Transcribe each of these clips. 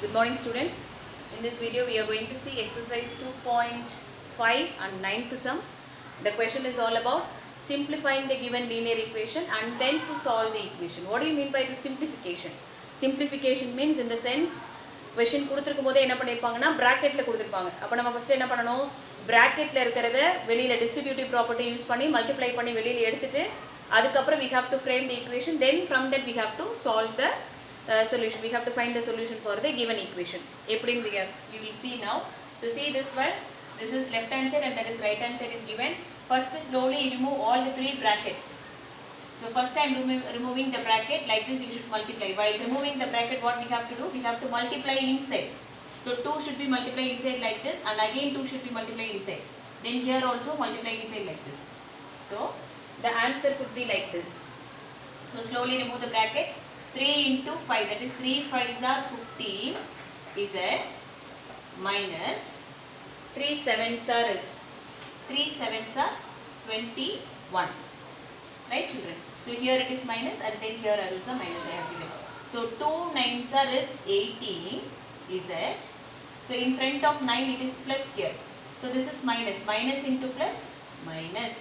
Good morning students. In this video we are going to see exercise 2.5 and 9th sum. The question is all about simplifying the given linear equation and then to solve the equation. What do you mean by the simplification? Simplification means in the sense question கொடுத்திருக்கும்போது என்ன பண்ணிருப்பாங்கன்னா bracketல கொடுத்திருப்பாங்க. அப்ப நம்ம first என்ன பண்ணனும்? bracketல இருக்குறத வெளியில distributive property use பண்ணி multiply பண்ணி வெளியில எடுத்துட்டு அதுக்கு அப்புறம் we have to frame the equation, then from that we have to solve the solution. We have to find the solution for the given equation. எப்படின்னு you will see now. So see this one, this is left hand side and that is right hand side is given. First slowly remove all the three brackets. So first I am removing the bracket, like this you should multiply. While removing the bracket what we have to do? We have to multiply inside. So 2 should be multiplied inside like this and again 2 should be multiplied inside. Then here also multiply inside like this. So the answer could be like this. So slowly remove the bracket. 3 into 5, that is 3 5s are 15 z minus 3 7s are 21. Right children? So here it is minus and then here also minus I have given. So 2 9s are 18 z. So in front of 9 it is plus here. So this is minus. Minus into plus minus.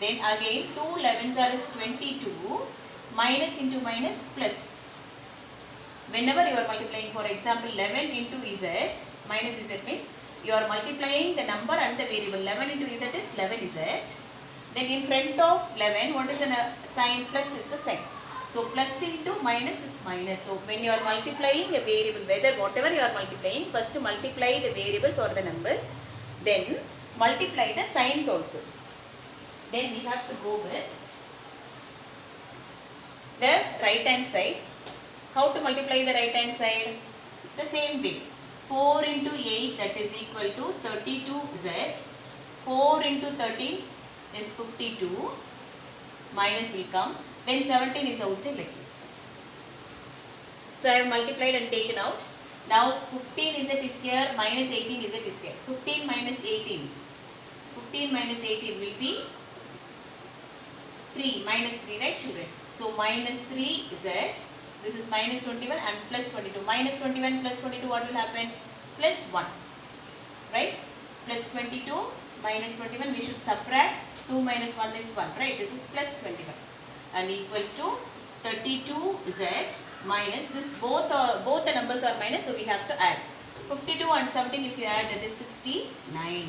Then again 2 11s are 22. Minus into minus plus. Whenever you are multiplying, for example 11 into z minus z means you are multiplying the number and the variable. 11 into z is 11z. Then in front of 11 what is a sign? Plus is the sign. So plus into minus is minus. So when you are multiplying a variable, whether whatever you are multiplying, first multiply the variables or the numbers, then multiply the signs also. Then we have to go with the right hand side. How to multiply the right hand side? The same way. 4 into 8 that is equal to 32z. 4 into 13 is 52. Minus will come. Then 17 is outside like this. So I have multiplied and taken out. Now 15z is here, minus 18z is here. 15 minus 18. 15 minus 18 will be 3. Minus 3, right children? So minus 3z, this is minus 21 and plus 22. Minus 21 plus 22 what will happen? Plus 1. Right? Plus 22 minus 21 we should subtract. 2 minus 1 is 1. Right? This is plus 21. And equals to 32z minus this both the numbers are minus, so we have to add. 52 and 17 if you add that is 69.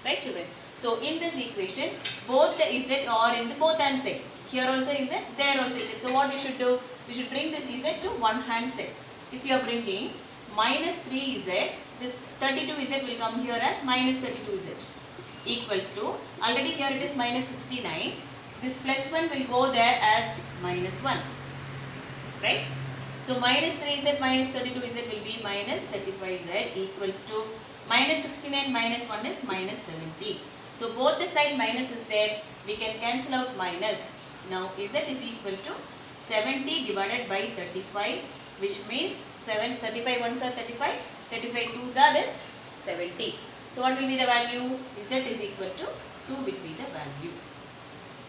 Right children? So in this equation both the z are in the both hand side. Here also z, there also z. So what we should do? We should bring this z to one hand side. If you are bringing minus 3z, this 32z will come here as minus 32z equals to, already here it is minus 69. This plus 1 will go there as minus 1. Right? So minus 3z minus 32z will be minus 35z equals to minus 69 minus 1 is minus 70. So both the side minus is there. We can cancel out minus. Now z is equal to 70 divided by 35, which means 35 ones are 35, 35 twos are this 70. So what will be the value? Z is equal to 2 will be the value.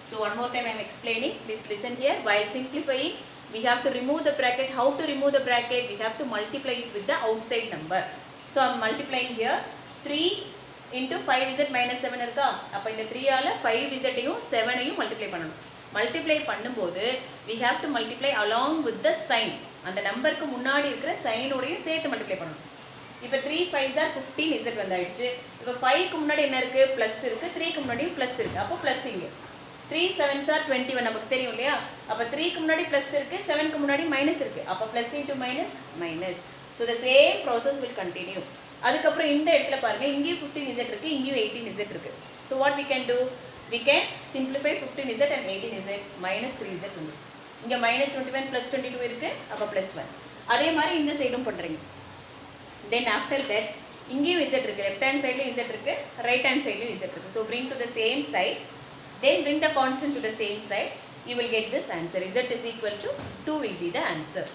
So one more time I am explaining. Please listen here. While simplifying, we have to remove the bracket. How to remove the bracket? We have to multiply it with the outside number. So I am multiplying here 3 into 5z minus 7 இருக்கா? அப்ப இந்த 3 ஆல 5z ஐயும் 7 ஐயும் multiply பண்ணனும். Multiply பண்ணும்போது we have to multiply along with the sign. அந்த நம்பருக்கு முன்னாடி இருக்கிற சைனோடையும் சேர்த்து மல்டிப்ளை பண்ணனும். இப்போ 3 5s are 15z வந்தாயிடுச்சு. இப்போ 5 க்கு முன்னாடி என்ன இருக்கு? பிளஸ் இருக்கு. 3 க்கு முன்னாடியும் பிளஸ் இருக்கு. அப்ப பிளஸ் இங்க. 3 7s are 21 நமக்கு தெரியும் இல்லையா? அப்ப 3 க்கு முன்னாடி பிளஸ் இருக்கு, 7 க்கு முன்னாடி மைனஸ் இருக்கு. அப்ப plus into minus minus. So the same process will continue. அதுக்கு அப்புறம் இந்த இடத்துல பாருங்க, இங்கேயும் 15z இருக்கு, இங்கேயும் 18z இருக்கு. So what we can do? We can simplify 15z and 18z minus 3z வந்து. இங்க minus 21 plus 22 இருக்கு, அப்ப plus 1. அதே மாதிரி இந்த சைடும் பண்றீங்க. Then after that, இங்கேயும் z இருக்கு, left hand sideலயும் z இருக்கு, right hand sideலயும் z இருக்கு. So bring to the same side, then bring the constant to the same side, you will get this answer. Z is equal to 2 will be the answer.